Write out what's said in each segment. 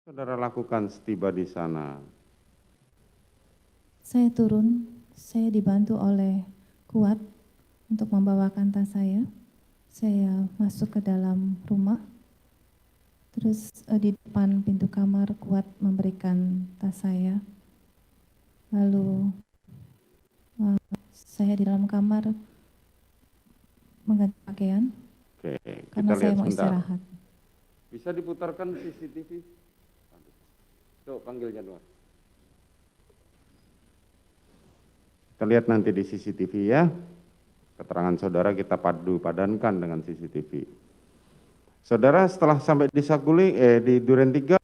Saudara lakukan setiba di sana? Saya turun, saya dibantu oleh Kuat untuk membawakan tas saya. Saya masuk ke dalam rumah, terus di depan pintu kamar Kuat memberikan tas saya. Lalu saya di dalam kamar mengganti pakaian. Oke, karena kita saya lihat mau sebentar. istirahat. Bisa diputarkan CCTV? Tuh, panggilnya dua. Kita lihat nanti di CCTV ya. Keterangan saudara kita padankan dengan CCTV. Saudara setelah sampai di Saguling, di Duren 3,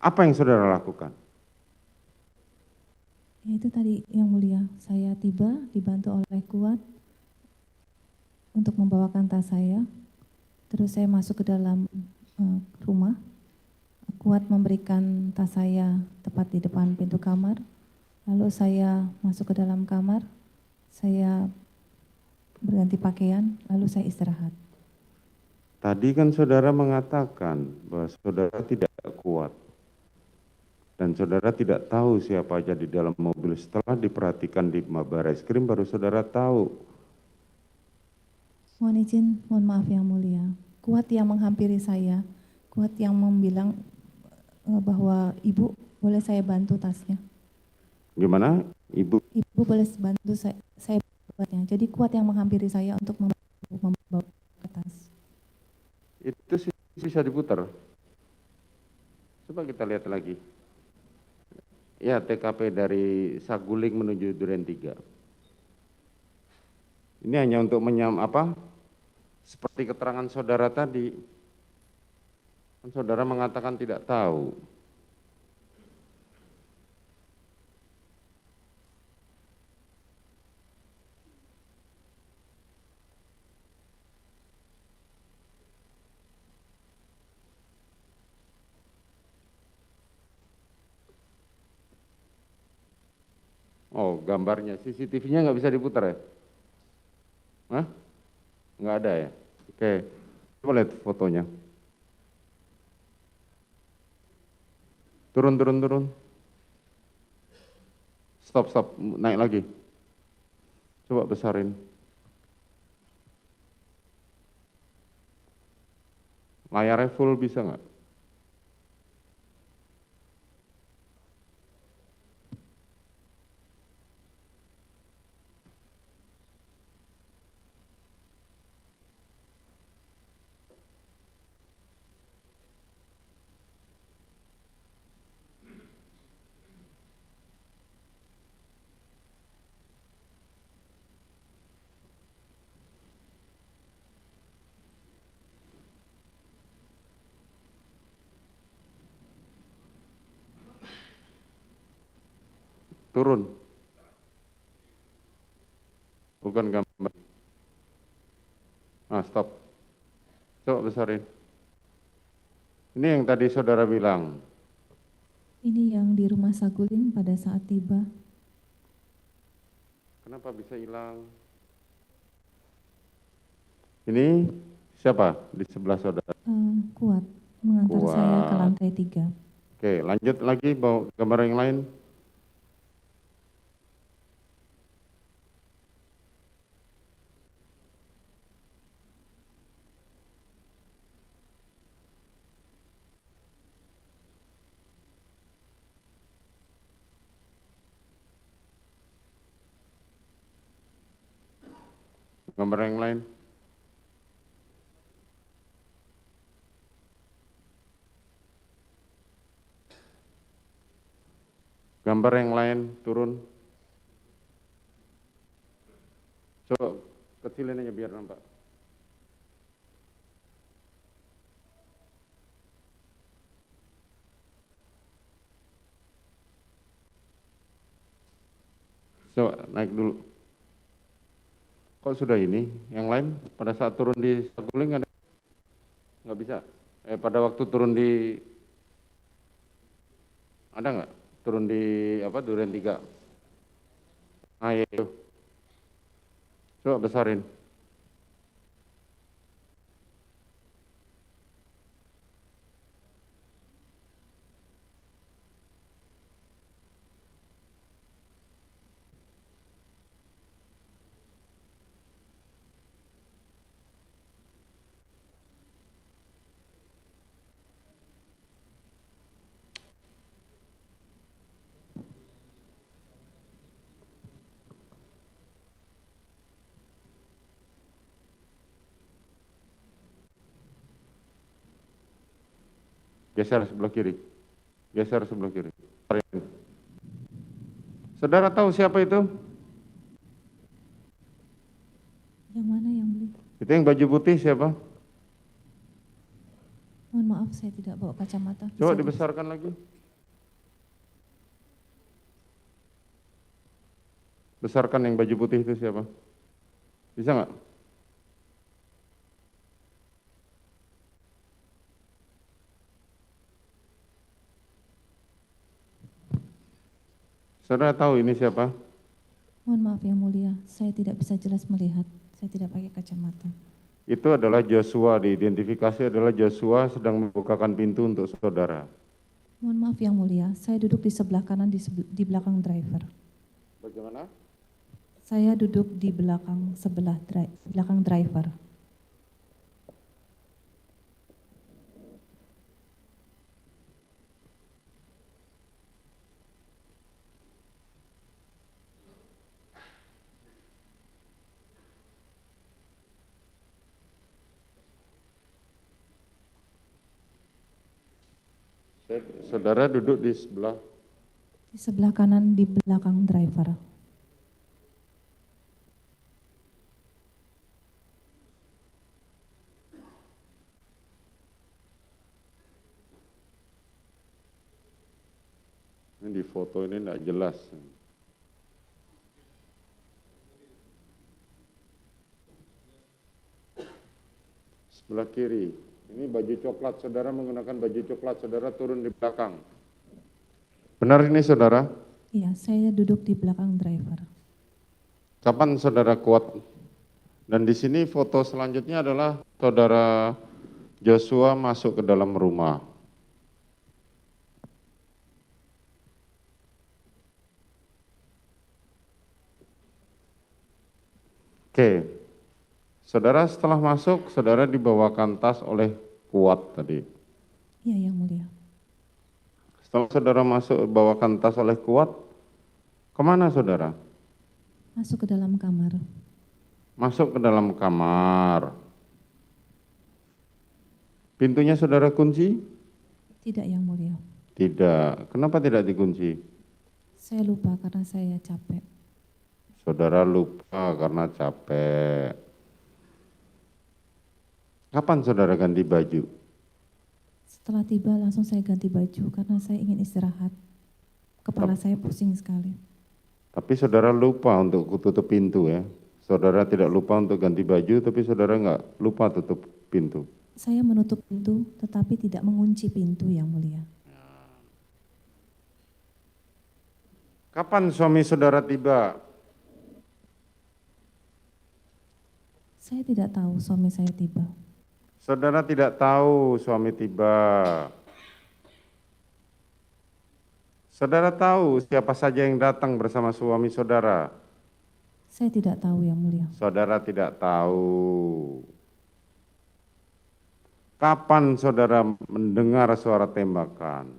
apa yang saudara lakukan? Ya, itu tadi yang mulia, saya tiba dibantu oleh Kuat untuk membawakan tas saya. Terus saya masuk ke dalam rumah. Kuat memberikan tas saya tepat di depan pintu kamar. Lalu saya masuk ke dalam kamar, saya berganti pakaian, lalu saya istirahat. Tadi kan saudara mengatakan bahwa saudara tidak kuat. Dan saudara tidak tahu siapa aja di dalam mobil. Setelah diperhatikan di Barreskrim baru saudara tahu. Mohon izin, mohon maaf yang mulia. Kuat yang menghampiri saya, Kuat yang membilang bahwa ibu boleh saya bantu tasnya. Gimana, Ibu? Ibu boleh bantu saya buatnya. Jadi Kuat yang menghampiri saya untuk membawa ke tas. Itu bisa diputar. Coba kita lihat lagi. Ya, TKP dari Saguling menuju Duren 3. Ini hanya untuk seperti keterangan saudara tadi. Kan saudara mengatakan tidak tahu. Oh, gambarnya, CCTV-nya nggak bisa diputar ya? Hah? Nggak ada ya? Oke, coba lihat fotonya. Turun, turun, turun. Stop, stop, naik lagi. Coba besarin. Layarnya full bisa nggak? Turun. Bukan gambar. Nah, stop. Coba besarin. Ini yang tadi saudara bilang. Ini yang di rumah Saguling pada saat tiba. Kenapa bisa hilang? Ini siapa di sebelah saudara? Kuat mengantar saya ke Kuat. lantai 3. Oke, lanjut lagi bawa gambar yang lain. Gambar yang lain. Gambar yang lain turun. Coba kecilin aja biar nampak. Coba naik dulu. Kok sudah ini? Yang lain pada saat turun di Saguling ada? Nggak bisa. Pada waktu turun di ada nggak? Turun di Duren 3. Ah, iya itu. Coba besarin. Geser sebelah kiri. Geser sebelah kiri. Saudara tahu siapa itu? Yang mana yang mulia? Itu yang baju putih siapa? Mohon maaf, saya tidak bawa kacamata. Coba Bisa dibesarkan lagi. Besarkan yang baju putih itu siapa? Bisa nggak? Saudara tahu ini siapa? Mohon maaf yang mulia, saya tidak bisa jelas melihat. Saya tidak pakai kacamata. Itu adalah Joshua, diidentifikasi adalah Joshua sedang membukakan pintu untuk saudara. Mohon maaf yang mulia, saya duduk di sebelah kanan di belakang driver. Bagaimana? Saya duduk di belakang belakang driver. Saudara duduk di sebelah kanan di belakang driver. ini di foto ini tidak jelas. Sebelah kiri. Ini baju coklat, saudara menggunakan baju coklat, saudara turun di belakang. Benar ini saudara? Iya, saya duduk di belakang driver. Kapan saudara kuat? Dan di sini foto selanjutnya adalah saudara Joshua masuk ke dalam rumah. Oke, saudara setelah masuk, saudara dibawakan tas oleh Kuat tadi. Iya, yang mulia. Setelah saudara masuk, bawakan tas oleh Kuat, kemana saudara? Masuk ke dalam kamar. Masuk ke dalam kamar. Pintunya saudara kunci? Tidak, yang mulia. Tidak. Kenapa tidak dikunci? Saya lupa karena saya capek. Saudara lupa karena capek. Kapan saudara ganti baju? Setelah tiba langsung saya ganti baju karena saya ingin istirahat. Kepala saya pusing sekali. Tapi saudara lupa untuk tutup pintu ya. Saudara tidak lupa untuk ganti baju, tapi saudara nggak lupa tutup pintu. Saya menutup pintu tetapi tidak mengunci pintu, yang mulia. Kapan suami saudara tiba? Saya tidak tahu suami saya tiba. Saudara tidak tahu suami tiba. Saudara tahu siapa saja yang datang bersama suami saudara? Saya tidak tahu, yang mulia. Saudara tidak tahu. Kapan saudara mendengar suara tembakan?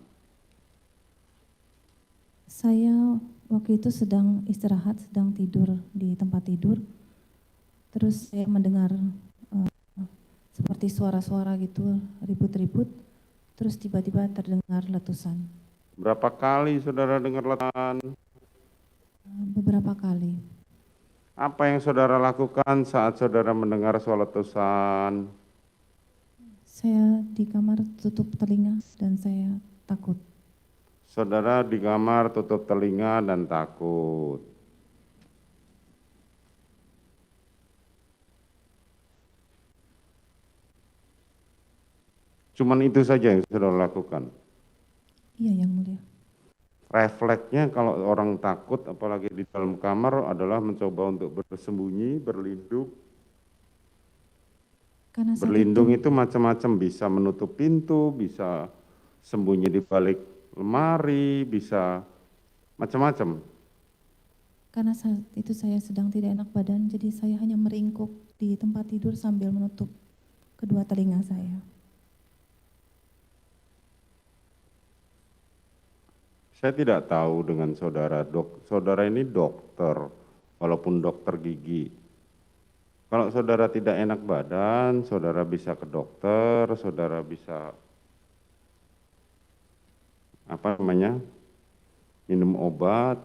Saya waktu itu sedang istirahat, sedang tidur di tempat tidur. Terus saya mendengar seperti suara-suara gitu, ribut-ribut. Terus tiba-tiba terdengar letusan. Berapa kali saudara dengar letusan? Beberapa kali. Apa yang saudara lakukan saat saudara mendengar suara letusan? Saya di kamar tutup telinga dan saya takut. Saudara di kamar tutup telinga dan takut. Cuman itu saja yang saudara lakukan. Iya, yang mulia. Refleksnya kalau orang takut apalagi di dalam kamar adalah mencoba untuk bersembunyi, berlindung. Karena saat Berlindung itu macam-macam, bisa menutup pintu, bisa sembunyi di balik lemari, bisa macam-macam. Karena saat itu saya sedang tidak enak badan, jadi saya hanya meringkuk di tempat tidur sambil menutup kedua telinga saya. Saya tidak tahu dengan saudara, saudara ini dokter, walaupun dokter gigi. Kalau saudara tidak enak badan, saudara bisa ke dokter, saudara bisa minum obat,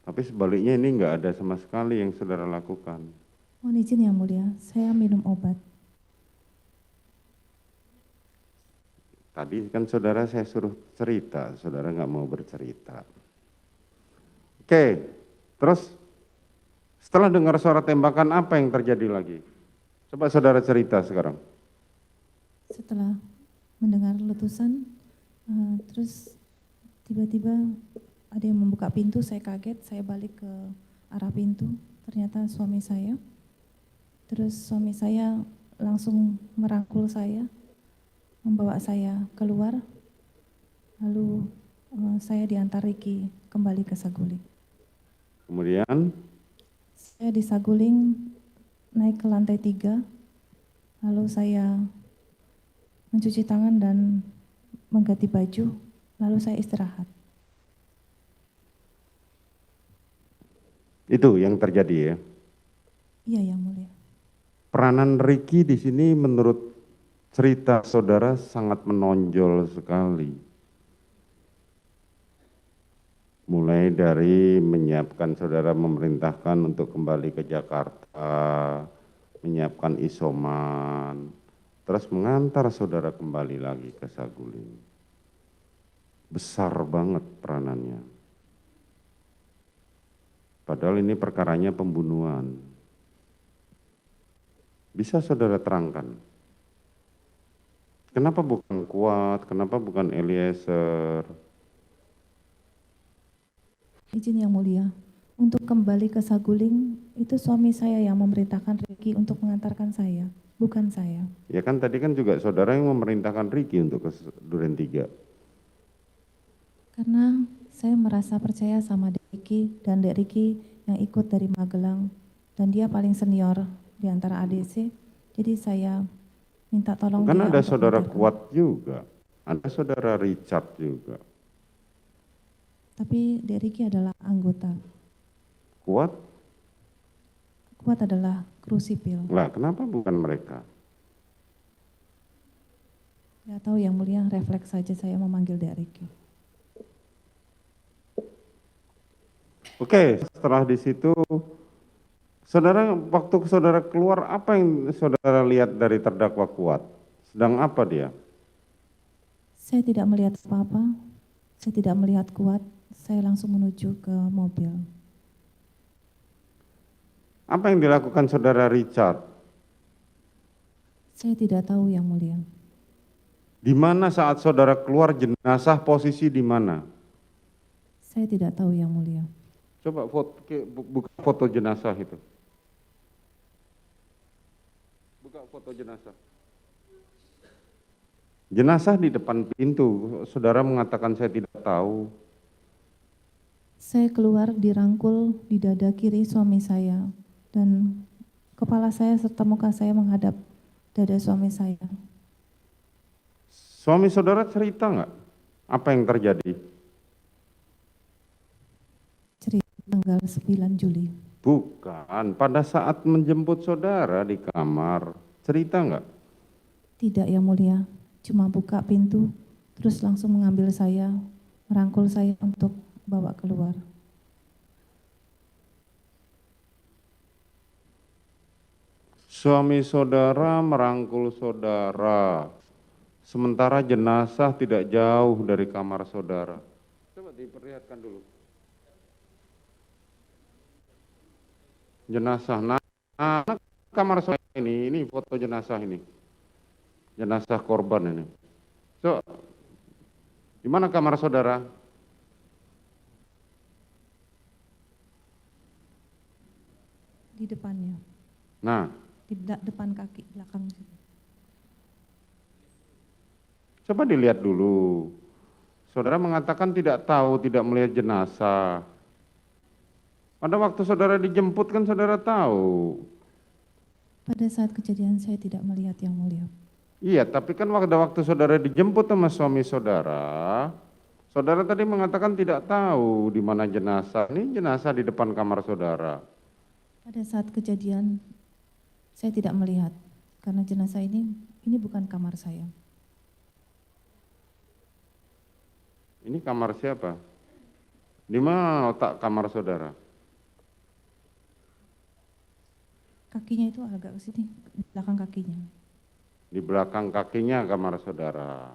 tapi sebaliknya ini nggak ada sama sekali yang saudara lakukan. Mohon izin yang mulia, saya minum obat. Tadi kan saudara saya suruh cerita, saudara nggak mau bercerita. Oke, terus setelah dengar suara tembakan apa yang terjadi lagi? Coba saudara cerita sekarang. Setelah mendengar letusan, terus tiba-tiba ada yang membuka pintu, saya kaget, saya balik ke arah pintu, ternyata suami saya. Terus suami saya langsung merangkul saya, membawa saya keluar, lalu saya diantar Riki kembali ke Saguling. Kemudian? Saya di Saguling naik ke lantai 3, lalu saya mencuci tangan dan mengganti baju, lalu saya istirahat. Itu yang terjadi ya? Iya yang mulia. Peranan Riki di sini menurut cerita saudara sangat menonjol sekali. Mulai dari menyiapkan saudara memerintahkan untuk kembali ke Jakarta, menyiapkan isoman, terus mengantar saudara kembali lagi ke Saguling. Besar banget peranannya. Padahal ini perkaranya pembunuhan. Bisa saudara terangkan? Kenapa bukan Kuat, kenapa bukan Eliezer? Izin yang mulia, untuk kembali ke Saguling, itu suami saya yang memerintahkan Riki untuk mengantarkan saya, bukan saya. Ya kan tadi kan juga saudara yang memerintahkan Riki untuk ke Duren 3. Karena saya merasa percaya sama Dek Riki dan Dek Riki yang ikut dari Magelang, dan dia paling senior di antara ADC, jadi saya minta tolong Kan dia ada untuk saudara mengantarkan. Kuat juga, ada saudara Richard juga. Tapi Dek Riki adalah anggota. Kuat? Kuat adalah kru sipil. Lah kenapa bukan mereka? Gak tahu yang mulia, refleks saja saya memanggil Dek Riki. Oke, setelah di situ, saudara waktu saudara keluar apa yang saudara lihat dari terdakwa Kuat? Sedang apa dia? Saya tidak melihat apa-apa, saya tidak melihat Kuat, saya langsung menuju ke mobil. Apa yang dilakukan saudara Richard? Saya tidak tahu yang mulia. Di mana saat saudara keluar jenazah posisi di mana? Saya tidak tahu yang mulia. Coba buka foto jenazah itu. Buka foto jenazah. Jenazah di depan pintu, saudara mengatakan saya tidak tahu. Saya keluar dirangkul di dada kiri suami saya, dan kepala saya serta muka saya menghadap dada suami saya. Suami saudara cerita nggak apa yang terjadi? Cerita tanggal 9 Juli. Bukan, pada saat menjemput saudara di kamar, cerita nggak? Tidak yang mulia, cuma buka pintu, terus langsung mengambil saya, merangkul saya untuk bawa keluar. Suami saudara merangkul saudara, sementara jenazah tidak jauh dari kamar saudara. Coba diperlihatkan dulu. Jenazah, nah kamar saudara ini foto jenazah ini. Jenazah korban ini. So, di mana kamar saudara? Di depannya. Nah, Di depan kaki belakang. coba dilihat dulu. Saudara mengatakan tidak tahu, tidak melihat jenazah. Pada waktu saudara dijemput kan saudara tahu. Pada saat kejadian saya tidak melihat yang mulia. Iya, tapi kan waktu saudara dijemput sama suami saudara, saudara tadi mengatakan tidak tahu di mana jenazah. Ini jenazah di depan kamar saudara. Pada saat kejadian saya tidak melihat, karena jenazah ini bukan kamar saya. Ini kamar siapa? Di mana letak kamar saudara? Kakinya itu agak ke sini, di belakang kakinya. Di belakang kakinya kamar saudara.